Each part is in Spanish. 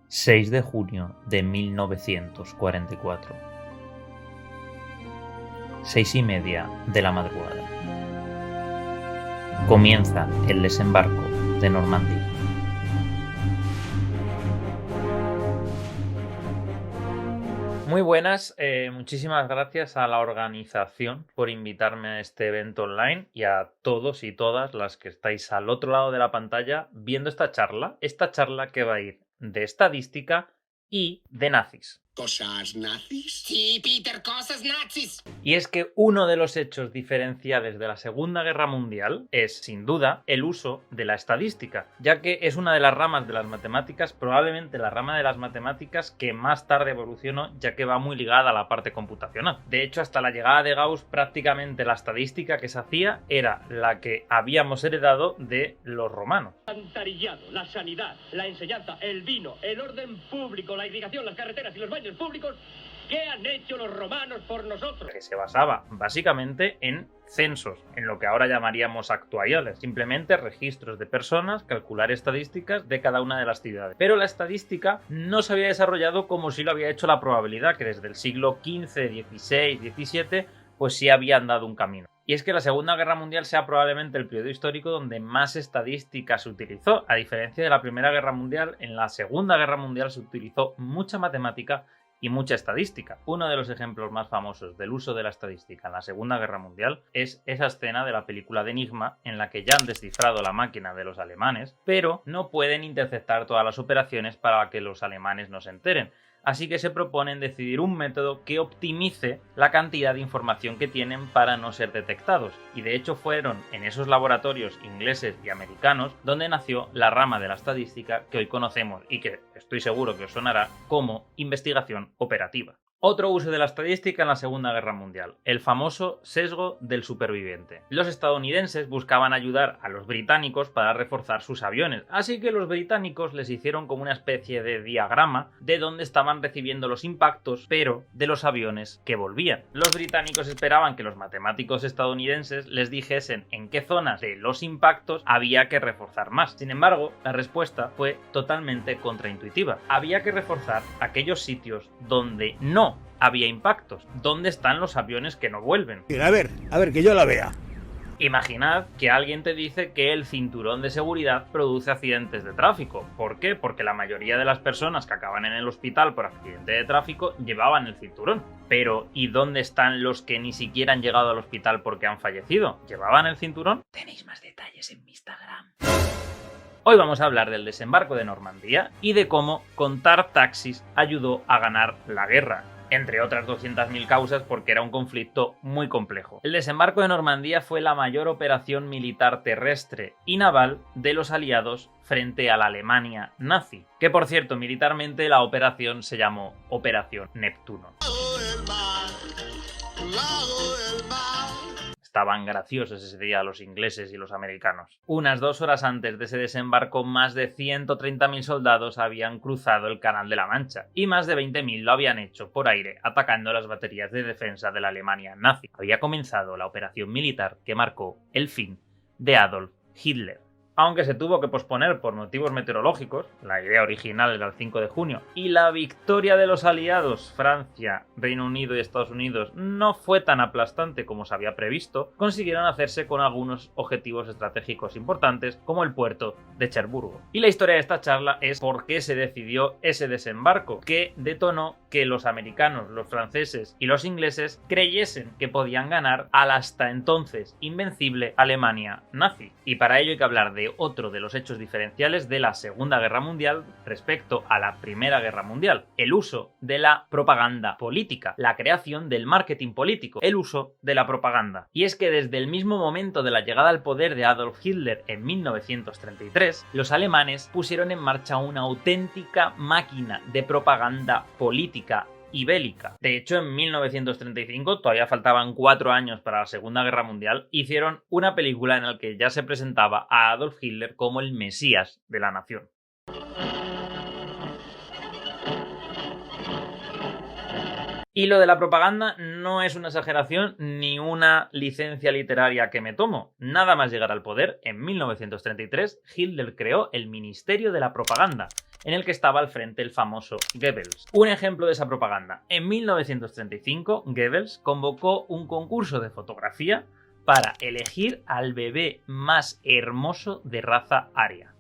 6 de junio de 1944. 6:30 de la madrugada. Comienza el desembarco de Normandía. Muy buenas, muchísimas gracias a la organización por invitarme a este evento online y a todos y todas las que estáis al otro lado de la pantalla viendo esta charla que va a ir de estadística y de nazis. ¿Cosas nazis? Sí, Peter, cosas nazis. Y es que uno de los hechos diferenciales de la Segunda Guerra Mundial es, sin duda, el uso de la estadística, ya que es una de las ramas de las matemáticas, probablemente la rama de las matemáticas que más tarde evolucionó, ya que va muy ligada a la parte computacional. De hecho, hasta la llegada de Gauss, prácticamente la estadística que se hacía era la que habíamos heredado de los romanos. Alcantarillado, la sanidad, la enseñanza, el vino, el orden público, la irrigación, las carreteras y los baños públicos. ¿Qué han hecho los romanos por nosotros? Que se basaba básicamente en censos, en lo que ahora llamaríamos actuariales, simplemente registros de personas, calcular estadísticas de cada una de las ciudades. Pero la estadística no se había desarrollado como si lo había hecho la probabilidad, que desde el siglo XV, XVI, XVII, pues sí habían dado un camino. Y es que la Segunda Guerra Mundial sea probablemente el periodo histórico donde más estadística se utilizó. A diferencia de la Primera Guerra Mundial, en la Segunda Guerra Mundial se utilizó mucha matemática y mucha estadística. Uno de los ejemplos más famosos del uso de la estadística en la Segunda Guerra Mundial es esa escena de la película de Enigma en la que ya han descifrado la máquina de los alemanes, pero no pueden interceptar todas las operaciones para que los alemanes no se enteren. Así que se proponen decidir un método que optimice la cantidad de información que tienen para no ser detectados. Y de hecho fueron en esos laboratorios ingleses y americanos donde nació la rama de la estadística que hoy conocemos y que estoy seguro que os sonará como investigación operativa. Otro uso de la estadística en la Segunda Guerra Mundial, el famoso sesgo del superviviente. Los estadounidenses buscaban ayudar a los británicos para reforzar sus aviones, así que los británicos les hicieron como una especie de diagrama de dónde estaban recibiendo los impactos, pero de los aviones que volvían. Los británicos esperaban que los matemáticos estadounidenses les dijesen en qué zonas de los impactos había que reforzar más. Sin embargo, la respuesta fue totalmente contraintuitiva. Había que reforzar aquellos sitios donde no había impactos. ¿Dónde están los aviones que no vuelven? A ver, que yo la vea. Imaginad que alguien te dice que el cinturón de seguridad produce accidentes de tráfico. ¿Por qué? Porque la mayoría de las personas que acaban en el hospital por accidente de tráfico llevaban el cinturón. Pero, ¿y dónde están los que ni siquiera han llegado al hospital porque han fallecido? ¿Llevaban el cinturón? Tenéis más detalles en mi Instagram. Hoy vamos a hablar del desembarco de Normandía y de cómo contar taxis ayudó a ganar la guerra. Entre otras 200.000 causas porque era un conflicto muy complejo. El desembarco de Normandía fue la mayor operación militar terrestre y naval de los aliados frente a la Alemania nazi, que por cierto militarmente la operación se llamó Operación Neptuno. Estaban graciosos ese día los ingleses y los americanos. Unas 2 horas antes de ese desembarco, más de 130.000 soldados habían cruzado el Canal de la Mancha y más de 20.000 lo habían hecho por aire atacando las baterías de defensa de la Alemania nazi. Había comenzado la operación militar que marcó el fin de Adolf Hitler. Aunque se tuvo que posponer por motivos meteorológicos, la idea original era el 5 de junio, y la victoria de los aliados, Francia, Reino Unido y Estados Unidos, no fue tan aplastante como se había previsto, consiguieron hacerse con algunos objetivos estratégicos importantes, como el puerto de Cherburgo. Y la historia de esta charla es por qué se decidió ese desembarco, que detonó que los americanos, los franceses y los ingleses creyesen que podían ganar a la hasta entonces invencible Alemania nazi. Y para ello hay que hablar de otro de los hechos diferenciales de la Segunda Guerra Mundial respecto a la Primera Guerra Mundial: el uso de la propaganda política, la creación del marketing político, el uso de la propaganda. Y es que desde el mismo momento de la llegada al poder de Adolf Hitler en 1933, los alemanes pusieron en marcha una auténtica máquina de propaganda política y bélica. De hecho, en 1935, todavía faltaban 4 años para la Segunda Guerra Mundial, hicieron una película en la que ya se presentaba a Adolf Hitler como el Mesías de la nación. Y lo de la propaganda no es una exageración ni una licencia literaria que me tomo. Nada más llegar al poder, en 1933, Hitler creó el Ministerio de la Propaganda, en el que estaba al frente el famoso Goebbels. Un ejemplo de esa propaganda. En 1935, Goebbels convocó un concurso de fotografía para elegir al bebé más hermoso de raza aria.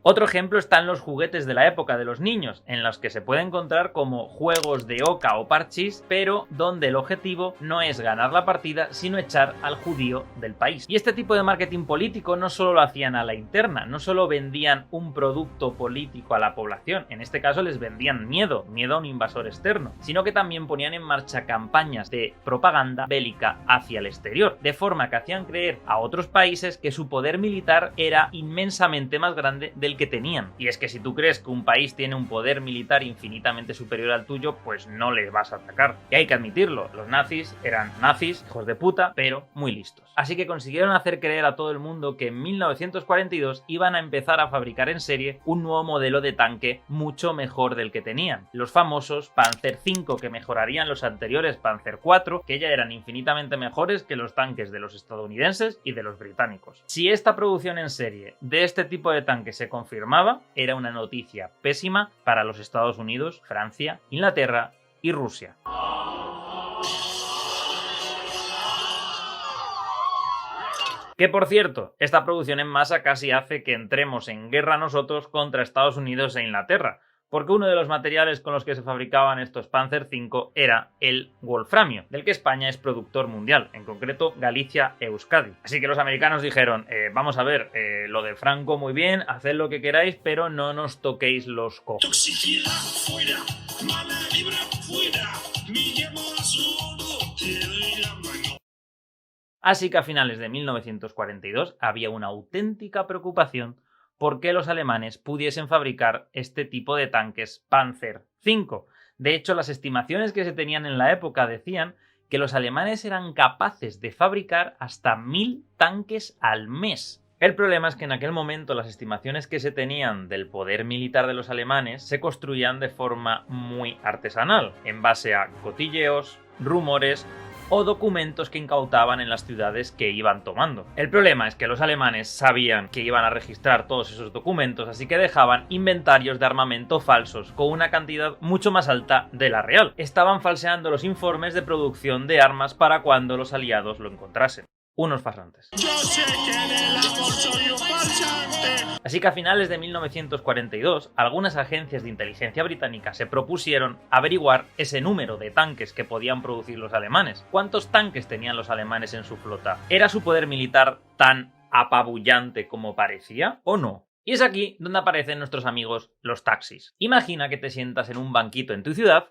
Otro ejemplo está en los juguetes de la época de los niños, en los que se puede encontrar como juegos de oca o parchís, pero donde el objetivo no es ganar la partida, sino echar al judío del país. Y este tipo de marketing político no solo lo hacían a la interna, no solo vendían un producto político a la población, en este caso les vendían miedo a un invasor externo, sino que también ponían en marcha campañas de propaganda bélica hacia el exterior, de forma que hacían creer a otros países que su poder militar era inmensamente más grande del que tenían. Y es que si tú crees que un país tiene un poder militar infinitamente superior al tuyo, pues no les vas a atacar. Y hay que admitirlo, los nazis eran nazis, hijos de puta, pero muy listos. Así que consiguieron hacer creer a todo el mundo que en 1942 iban a empezar a fabricar en serie un nuevo modelo de tanque mucho mejor del que tenían. Los famosos Panzer V, que mejorarían los anteriores Panzer IV, que ya eran infinitamente mejores que los tanques de los estadounidenses y de los británicos. Si esta producción en serie de este tipo de tanques se confirmaba, era una noticia pésima para los Estados Unidos, Francia, Inglaterra y Rusia. Que por cierto, esta producción en masa casi hace que entremos en guerra nosotros contra Estados Unidos e Inglaterra, porque uno de los materiales con los que se fabricaban estos Panzer V era el wolframio, del que España es productor mundial, en concreto Galicia e Euskadi. Así que los americanos dijeron, vamos a ver, lo de Franco muy bien, haced lo que queráis, pero no nos toquéis los cojos. Toxicidad fuera, mala vibra fuera, mi llamo azul, te doy la mano. Así que a finales de 1942 había una auténtica preocupación por qué los alemanes pudiesen fabricar este tipo de tanques Panzer V. De hecho, las estimaciones que se tenían en la época decían que los alemanes eran capaces de fabricar hasta 1000 tanques al mes. El problema es que en aquel momento las estimaciones que se tenían del poder militar de los alemanes se construían de forma muy artesanal, en base a cotilleos, rumores o documentos que incautaban en las ciudades que iban tomando. El problema es que los alemanes sabían que iban a registrar todos esos documentos, así que dejaban inventarios de armamento falsos con una cantidad mucho más alta de la real. Estaban falseando los informes de producción de armas para cuando los aliados lo encontrasen. Unos farsantes. Yo sé que en el amor soy un farsante. Así que a finales de 1942, algunas agencias de inteligencia británicas se propusieron averiguar ese número de tanques que podían producir los alemanes. ¿Cuántos tanques tenían los alemanes en su flota? ¿Era su poder militar tan apabullante como parecía o no? Y es aquí donde aparecen nuestros amigos los taxis. Imagina que te sientas en un banquito en tu ciudad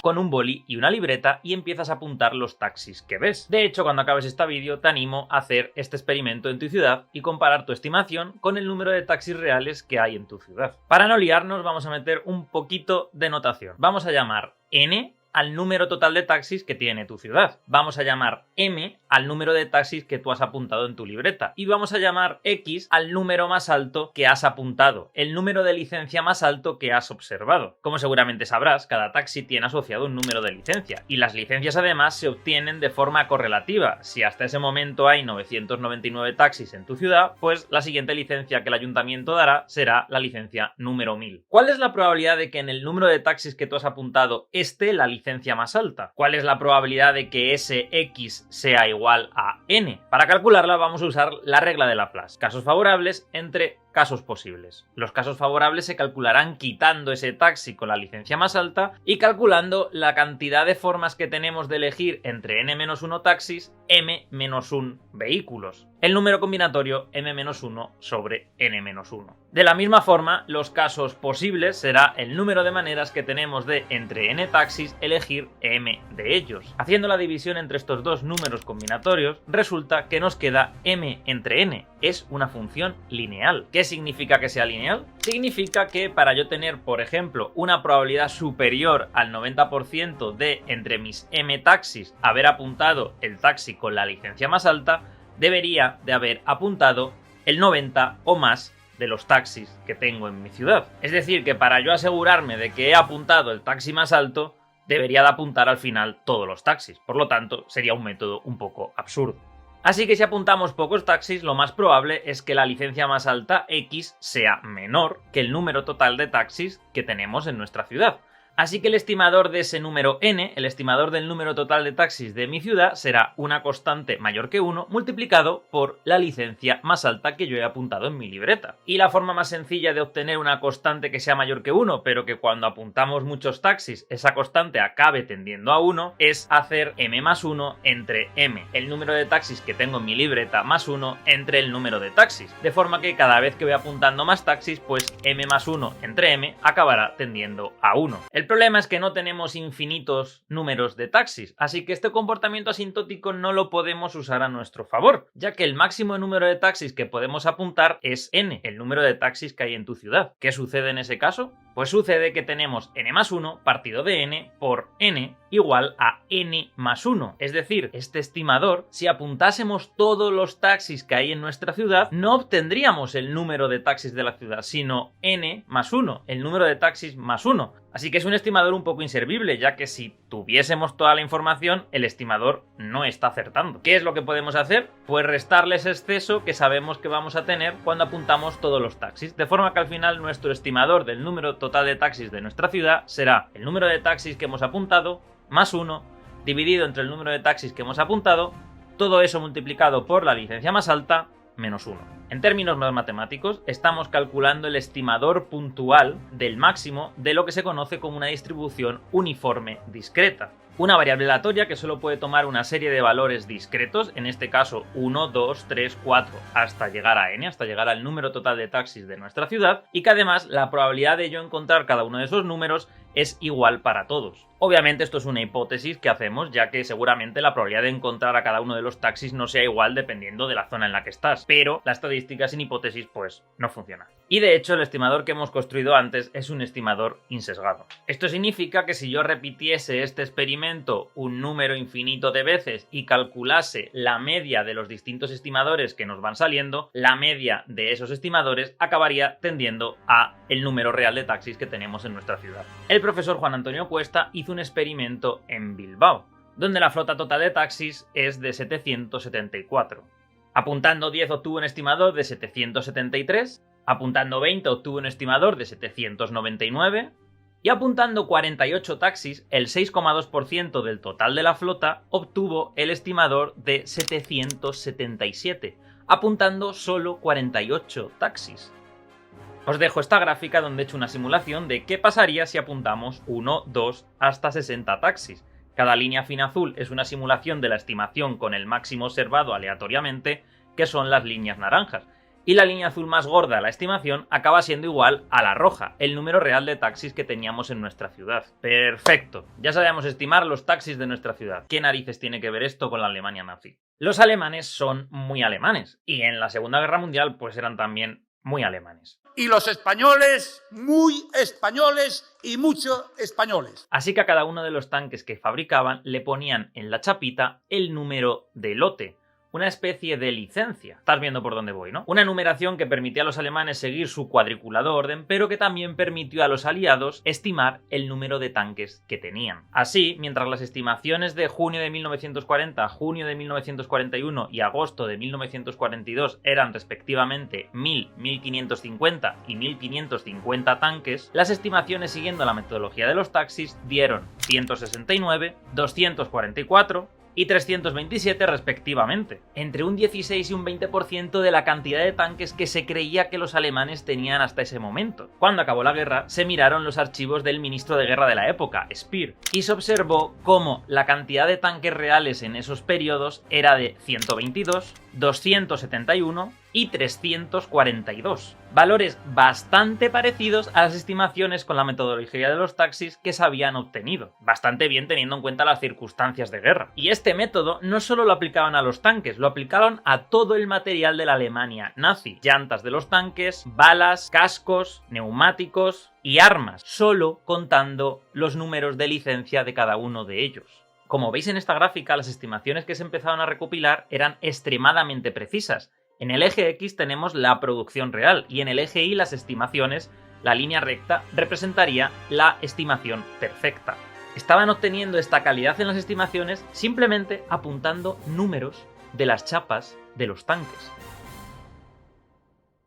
con un boli y una libreta y empiezas a apuntar los taxis que ves. De hecho, cuando acabes este vídeo te animo a hacer este experimento en tu ciudad y comparar tu estimación con el número de taxis reales que hay en tu ciudad. Para no liarnos vamos a meter un poquito de notación. Vamos a llamar N al número total de taxis que tiene tu ciudad. Vamos a llamar M al número de taxis que tú has apuntado en tu libreta. Y vamos a llamar X al número más alto que has apuntado, el número de licencia más alto que has observado. Como seguramente sabrás, cada taxi tiene asociado un número de licencia. Y las licencias además se obtienen de forma correlativa. Si hasta ese momento hay 999 taxis en tu ciudad, pues la siguiente licencia que el ayuntamiento dará será la licencia número 1000. ¿Cuál es la probabilidad de que en el número de taxis que tú has apuntado esté la licencia más alta? ¿Cuál es la probabilidad de que ese X sea igual a N? Para calcularla vamos a usar la regla de Laplace. Casos favorables entre casos posibles. Los casos favorables se calcularán quitando ese taxi con la licencia más alta y calculando la cantidad de formas que tenemos de elegir entre n-1 taxis, m-1 vehículos. El número combinatorio m-1 sobre n-1. De la misma forma, los casos posibles será el número de maneras que tenemos de entre n taxis elegir m de ellos. Haciendo la división entre estos dos números combinatorios, resulta que nos queda m entre n. Es una función lineal. ¿Qué significa que sea lineal? Significa que para yo tener, por ejemplo, una probabilidad superior al 90% de entre mis m taxis haber apuntado el taxi con la licencia más alta, debería de haber apuntado el 90 o más de los taxis que tengo en mi ciudad. Es decir, que para yo asegurarme de que he apuntado el taxi más alto, debería de apuntar al final todos los taxis. Por lo tanto, sería un método un poco absurdo. Así que si apuntamos pocos taxis, lo más probable es que la licencia más alta, X, sea menor que el número total de taxis que tenemos en nuestra ciudad. Así que el estimador de ese número n, el estimador del número total de taxis de mi ciudad, será una constante mayor que 1 multiplicado por la licencia más alta que yo he apuntado en mi libreta. Y la forma más sencilla de obtener una constante que sea mayor que 1, pero que cuando apuntamos muchos taxis esa constante acabe tendiendo a 1, es hacer m más 1 entre m, el número de taxis que tengo en mi libreta, más 1 entre el número de taxis. De forma que cada vez que voy apuntando más taxis, pues m más 1 entre m acabará tendiendo a 1. El problema es que no tenemos infinitos números de taxis, así que este comportamiento asintótico no lo podemos usar a nuestro favor, ya que el máximo número de taxis que podemos apuntar es n, el número de taxis que hay en tu ciudad. ¿Qué sucede en ese caso? Pues sucede que tenemos n más 1 partido de n por n igual a n más 1. Es decir, este estimador, si apuntásemos todos los taxis que hay en nuestra ciudad, no obtendríamos el número de taxis de la ciudad, sino n más 1, el número de taxis más 1. Así que es un estimador un poco inservible, ya que si tuviésemos toda la información, el estimador no está acertando. ¿Qué es lo que podemos hacer? Pues restarle ese exceso que sabemos que vamos a tener cuando apuntamos todos los taxis, de forma que al final nuestro estimador del número total de taxis de nuestra ciudad será el número de taxis que hemos apuntado más 1 dividido entre el número de taxis que hemos apuntado, todo eso multiplicado por la licencia más alta menos 1. En términos más matemáticos, estamos calculando el estimador puntual del máximo de lo que se conoce como una distribución uniforme discreta. Una variable aleatoria que solo puede tomar una serie de valores discretos, en este caso 1, 2, 3, 4, hasta llegar a n, hasta llegar al número total de taxis de nuestra ciudad, y que además la probabilidad de yo encontrar cada uno de esos números es igual para todos. Obviamente esto es una hipótesis que hacemos, ya que seguramente la probabilidad de encontrar a cada uno de los taxis no sea igual dependiendo de la zona en la que estás, pero la estadística sin hipótesis pues no funciona. Y de hecho el estimador que hemos construido antes es un estimador insesgado. Esto significa que si yo repitiese este experimento un número infinito de veces y calculase la media de los distintos estimadores que nos van saliendo, la media de esos estimadores acabaría tendiendo a el número real de taxis que tenemos en nuestra ciudad. El profesor Juan Antonio Cuesta hizo un experimento en Bilbao, donde la flota total de taxis es de 774. Apuntando 10 obtuvo un estimador de 773, apuntando 20 obtuvo un estimador de 799 y apuntando 48 taxis, el 6,2% del total de la flota, obtuvo el estimador de 777, apuntando solo 48 taxis. Os dejo esta gráfica donde he hecho una simulación de qué pasaría si apuntamos 1, 2 hasta 60 taxis. Cada línea fina azul es una simulación de la estimación con el máximo observado aleatoriamente, que son las líneas naranjas. Y la línea azul más gorda, la estimación, acaba siendo igual a la roja, el número real de taxis que teníamos en nuestra ciudad. ¡Perfecto! Ya sabíamos estimar los taxis de nuestra ciudad. ¿Qué narices tiene que ver esto con la Alemania nazi? Los alemanes son muy alemanes, y en la Segunda Guerra Mundial pues eran también muy alemanes. Y los españoles, muy españoles y mucho españoles. Así que a cada uno de los tanques que fabricaban le ponían en la chapita el número de lote, una especie de licencia. Estás viendo por dónde voy, ¿no? Una numeración que permitía a los alemanes seguir su cuadriculado orden, pero que también permitió a los aliados estimar el número de tanques que tenían. Así, mientras las estimaciones de junio de 1940, junio de 1941 y agosto de 1942 eran respectivamente 1000, 1550 y 1550 tanques, las estimaciones siguiendo la metodología de los taxis dieron 169, 244 y 327 respectivamente, entre un 16 y un 20% de la cantidad de tanques que se creía que los alemanes tenían hasta ese momento. Cuando acabó la guerra, se miraron los archivos del ministro de guerra de la época, Speer, y se observó cómo la cantidad de tanques reales en esos periodos era de 122, 271 y 342. Valores bastante parecidos a las estimaciones con la metodología de los taxis que se habían obtenido. Bastante bien teniendo en cuenta las circunstancias de guerra. Y este método no solo lo aplicaban a los tanques, lo aplicaron a todo el material de la Alemania nazi. Llantas de los tanques, balas, cascos, neumáticos y armas, solo contando los números de licencia de cada uno de ellos. Como veis en esta gráfica, las estimaciones que se empezaron a recopilar eran extremadamente precisas. En el eje X tenemos la producción real y en el eje Y las estimaciones. La línea recta representaría la estimación perfecta. Estaban obteniendo esta calidad en las estimaciones simplemente apuntando números de las chapas de los tanques.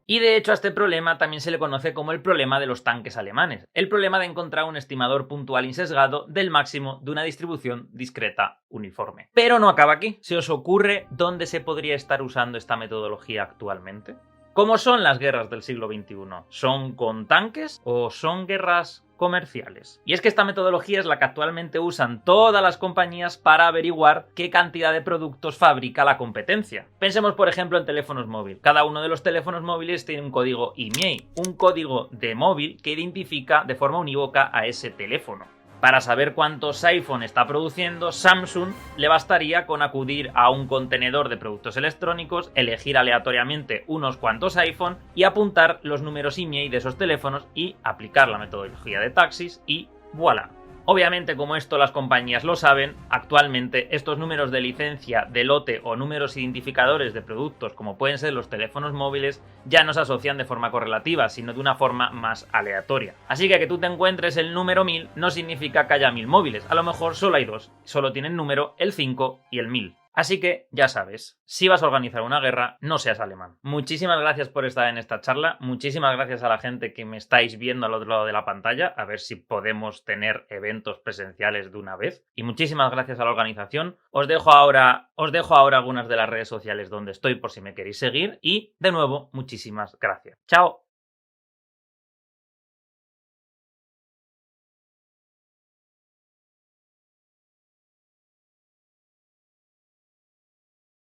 Y de hecho a este problema también se le conoce como el problema de los tanques alemanes, el problema de encontrar un estimador puntual insesgado del máximo de una distribución discreta uniforme. Pero no acaba aquí. ¿Se os ocurre dónde se podría estar usando esta metodología actualmente? ¿Cómo son las guerras del siglo XXI? ¿Son con tanques o son guerras comerciales? Y es que esta metodología es la que actualmente usan todas las compañías para averiguar qué cantidad de productos fabrica la competencia. Pensemos por ejemplo en teléfonos móviles. Cada uno de los teléfonos móviles tiene un código IMEI, un código de móvil que identifica de forma unívoca a ese teléfono. Para saber cuántos iPhone está produciendo, Samsung le bastaría con acudir a un contenedor de productos electrónicos, elegir aleatoriamente unos cuantos iPhone y apuntar los números IMEI de esos teléfonos y aplicar la metodología de taxis y ¡voilà! Obviamente, como esto las compañías lo saben, actualmente estos números de licencia, de lote o números identificadores de productos, como pueden ser los teléfonos móviles, ya no se asocian de forma correlativa, sino de una forma más aleatoria. Así que tú te encuentres el número 1000 no significa que haya 1000 móviles, a lo mejor solo hay dos, solo tienen número el 5 y el 1000. Así que, ya sabes, si vas a organizar una guerra, no seas alemán. Muchísimas gracias por estar en esta charla, muchísimas gracias a la gente que me estáis viendo al otro lado de la pantalla, a ver si podemos tener eventos presenciales de una vez. Y muchísimas gracias a la organización. Os dejo ahora algunas de las redes sociales donde estoy por si me queréis seguir. Y, de nuevo, muchísimas gracias. ¡Chao!